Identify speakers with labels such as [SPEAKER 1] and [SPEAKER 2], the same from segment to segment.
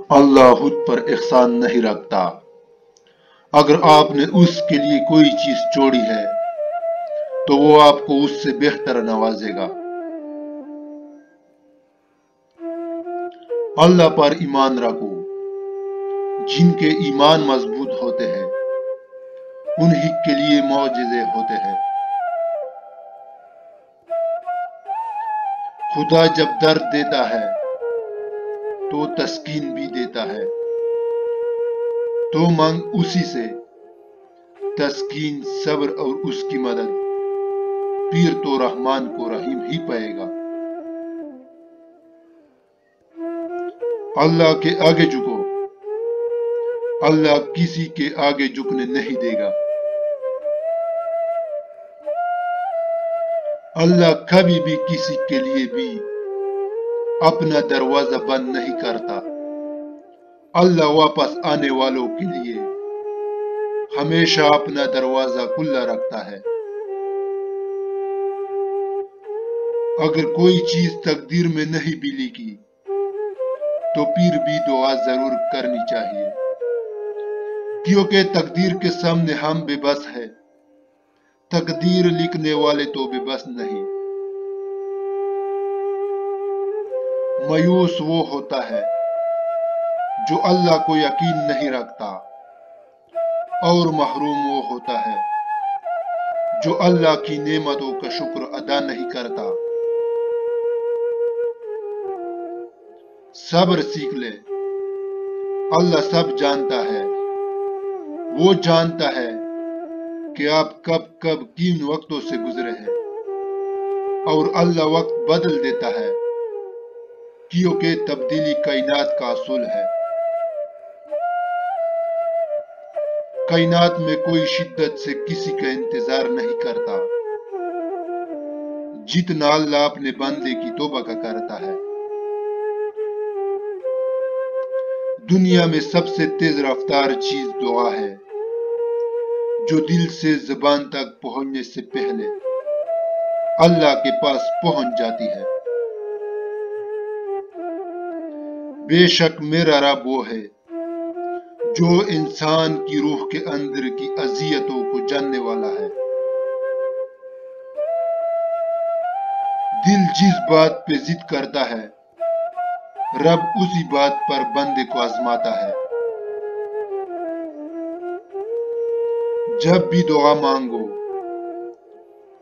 [SPEAKER 1] اللہ خود پر احسان نہیں رکھتا۔ اگر آپ نے اس کے لیے کوئی چیز چھوڑی ہے تو وہ آپ کو اس سے بہتر نوازے گا۔ اللہ پر ایمان رکھو۔ جن کے ایمان مضبوط ہوتے ہیں انہی کے لیے معجزے ہوتے ہیں۔ خدا جب درد دیتا ہے تو تسکین بھی دیتا ہے، تو مانگ اسی سے تسکین، صبر اور اس کی مدد، پھر تو رحمان کو رحیم ہی پائے گا۔ اللہ کے آگے جھکو، اللہ کسی کے آگے جھکنے نہیں دے گا۔ اللہ کبھی بھی کسی کے لیے بھی اپنا دروازہ بند نہیں کرتا۔ اللہ واپس آنے والوں کے لیے ہمیشہ اپنا دروازہ کھلا رکھتا ہے۔ اگر کوئی چیز تقدیر میں نہیں بھی لکھی تو پھر بھی دعا ضرور کرنی چاہیے، کیونکہ تقدیر کے سامنے ہم بے بس ہیں۔ تقدیر لکھنے والے تو بے بس نہیں۔ مایوس وہ ہوتا ہے جو اللہ کو یقین نہیں رکھتا، اور محروم وہ ہوتا ہے جو اللہ کی نعمتوں کا شکر ادا نہیں کرتا۔ صبر سیکھ لے، اللہ سب جانتا ہے۔ وہ جانتا ہے کہ آپ کب کب کن وقتوں سے گزرے ہیں، اور اللہ وقت بدل دیتا ہے، کیونکہ تبدیلی کائنات کا اصول ہے۔ کائنات میں کوئی شدت سے کسی کا انتظار نہیں کرتا جتنا اللہ اپنے بندے کی توبہ کا کرتا ہے۔ دنیا میں سب سے تیز رفتار چیز دعا ہے، جو دل سے زبان تک پہنچنے سے پہلے اللہ کے پاس پہنچ جاتی ہے۔ بے شک میرا رب وہ ہے جو انسان کی روح کے اندر کی اذیتوں کو جاننے والا ہے۔ دل جس بات پہ ضد کرتا ہے رب اسی بات پر بندے کو آزماتا ہے۔ جب بھی دعا مانگو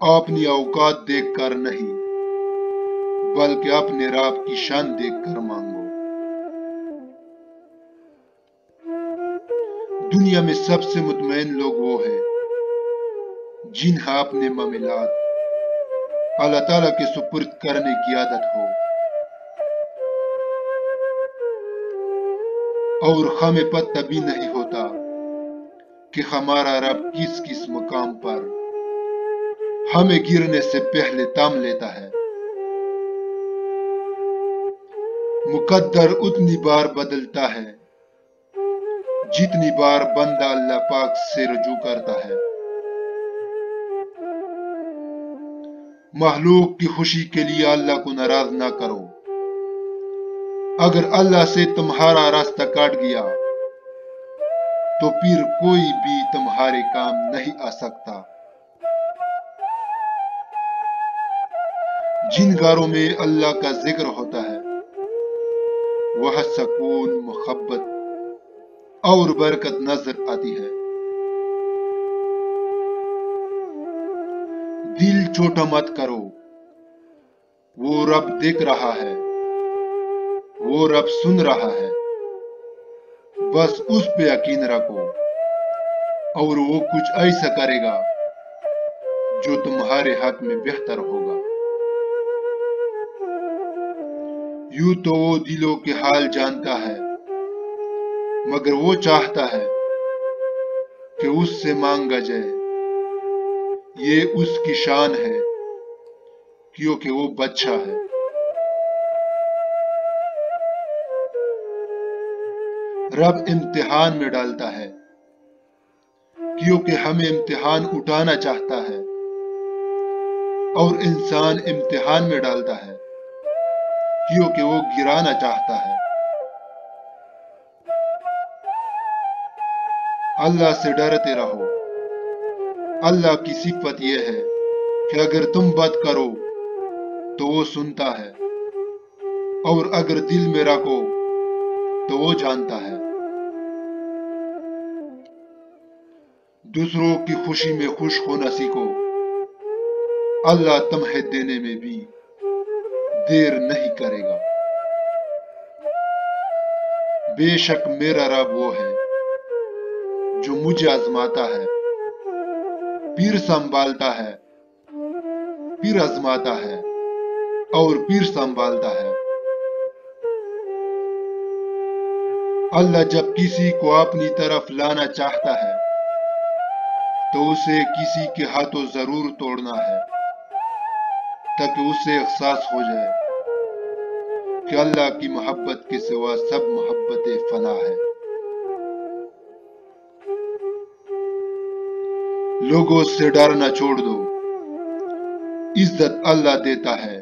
[SPEAKER 1] اپنی اوقات دیکھ کر نہیں بلکہ اپنے رب کی شان دیکھ کر مانگو۔ دنیا میں سب سے مطمئن لوگ وہ ہیں جنہیں اپنے معاملات اللہ تعالیٰ کے سپرد کرنے کی عادت ہو، اور ہمیں پتہ بھی نہیں ہوتا کہ ہمارا رب کس کس مقام پر ہمیں گرنے سے پہلے تام لیتا ہے۔ مقدر اتنی بار بدلتا ہے جتنی بار بندہ اللہ پاک سے رجوع کرتا ہے۔ مخلوق کی خوشی کے لیے اللہ کو ناراض نہ کرو۔ اگر اللہ سے تمہارا راستہ کٹ گیا تو پھر کوئی بھی تمہارے کام نہیں آ سکتا۔ جن گھروں میں اللہ کا ذکر ہوتا ہے وہاں سکون، محبت اور برکت نظر آتی ہے۔ دل چھوٹا مت کرو، وہ رب دیکھ رہا ہے، وہ رب سن رہا ہے۔ بس اس پہ یقین رکھو اور وہ کچھ ایسا کرے گا جو تمہارے حق میں بہتر ہوگا۔ یوں تو وہ دلوں کے حال جانتا ہے، مگر وہ چاہتا ہے کہ اس سے مانگا جائے۔ یہ اس کی شان ہے کیونکہ وہ بادشاہ ہے۔ رب امتحان میں ڈالتا ہے کیونکہ ہمیں امتحان اٹھانا چاہتا ہے، اور انسان امتحان میں ڈالتا ہے کیونکہ وہ گرانا چاہتا ہے۔ اللہ سے ڈرتے رہو۔ اللہ کی صفت یہ ہے کہ اگر تم بد کرو تو وہ سنتا ہے، اور اگر دل میں رکھو تو وہ جانتا ہے۔ دوسروں کی خوشی میں خوش ہونا سیکھو، اللہ تمہیں دینے میں بھی دیر نہیں کرے گا۔ بے شک میرا رب وہ ہے جو مجھے آزماتا ہے، پھر سنبھالتا ہے، پھر آزماتا ہے اور پھر سنبھالتا ہے۔ اللہ جب کسی کو اپنی طرف لانا چاہتا ہے تو اسے کسی کے ہاتھوں ضرور توڑنا ہے، تاکہ اسے احساس ہو جائے کہ اللہ کی محبت کے سوا سب محبتیں فنا ہے۔ لوگوں سے ڈرنا چھوڑ دو، عزت اللہ دیتا ہے،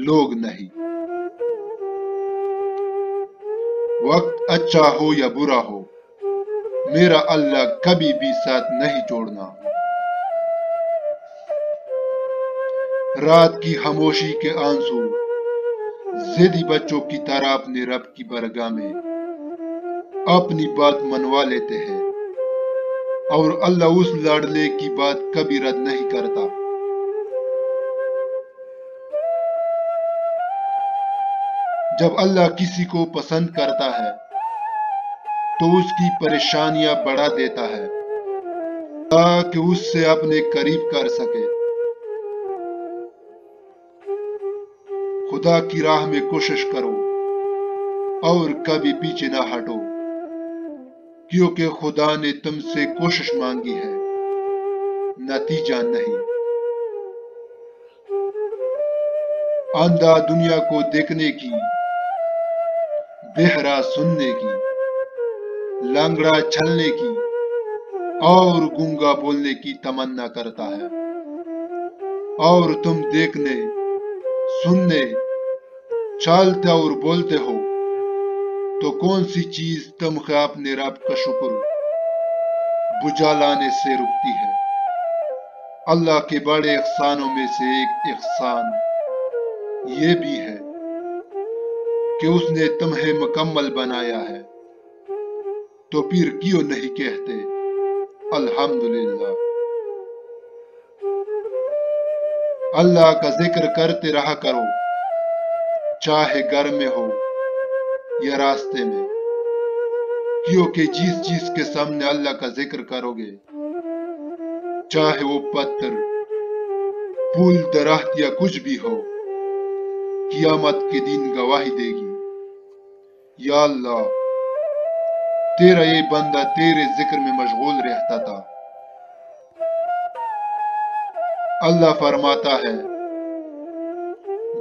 [SPEAKER 1] لوگ نہیں۔ وقت اچھا ہو یا برا ہو، میرا اللہ کبھی بھی ساتھ نہیں چھوڑنا۔ رات کی خاموشی کے آنسو ضدی بچوں کی طرح اپنے رب کی بارگاہ میں اپنی بات منوا لیتے ہیں، اور اللہ اس لاڈلے کی بات کبھی رد نہیں کرتا۔ جب اللہ کسی کو پسند کرتا ہے تو اس کی پریشانیاں بڑھا دیتا ہے تاکہ اس سے اپنے قریب کر سکے۔ خدا کی راہ میں کوشش کرو اور کبھی پیچھے نہ ہٹو، کیونکہ خدا نے تم سے کوشش مانگی ہے، نتیجہ نہیں۔ اندھا دنیا کو دیکھنے کی، بہرا سننے کی، لنگڑا چلنے کی اور گونگا بولنے کی تمنا کرتا ہے، اور تم دیکھنے، سننے، چلتے اور بولتے ہو، تو کون سی چیز تمہیں اپنے رب کا شکر بجا لانے سے رکتی ہے؟ اللہ کے بڑے احسانوں میں سے ایک احسان یہ بھی ہے کہ اس نے تمہیں مکمل بنایا ہے، تو پھر کیوں نہیں کہتے الحمدللہ۔ اللہ کا ذکر کرتے رہا کرو، چاہے گھر میں ہو یا راستے میں، کیونکہ جس چیز کے سامنے اللہ کا ذکر کرو گے، چاہے وہ پتھر، پھول، درخت یا کچھ بھی ہو، قیامت کے دن گواہی دے گی، یا اللہ تیرا یہ بندہ تیرے ذکر میں مشغول رہتا تھا۔ اللہ فرماتا ہے،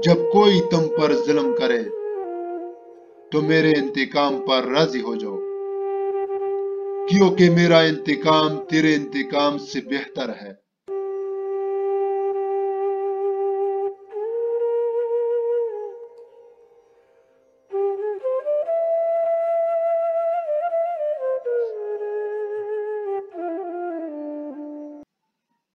[SPEAKER 1] جب کوئی تم پر ظلم کرے تو میرے انتقام پر راضی ہو جاؤ، کیونکہ میرا انتقام تیرے انتقام سے بہتر ہے۔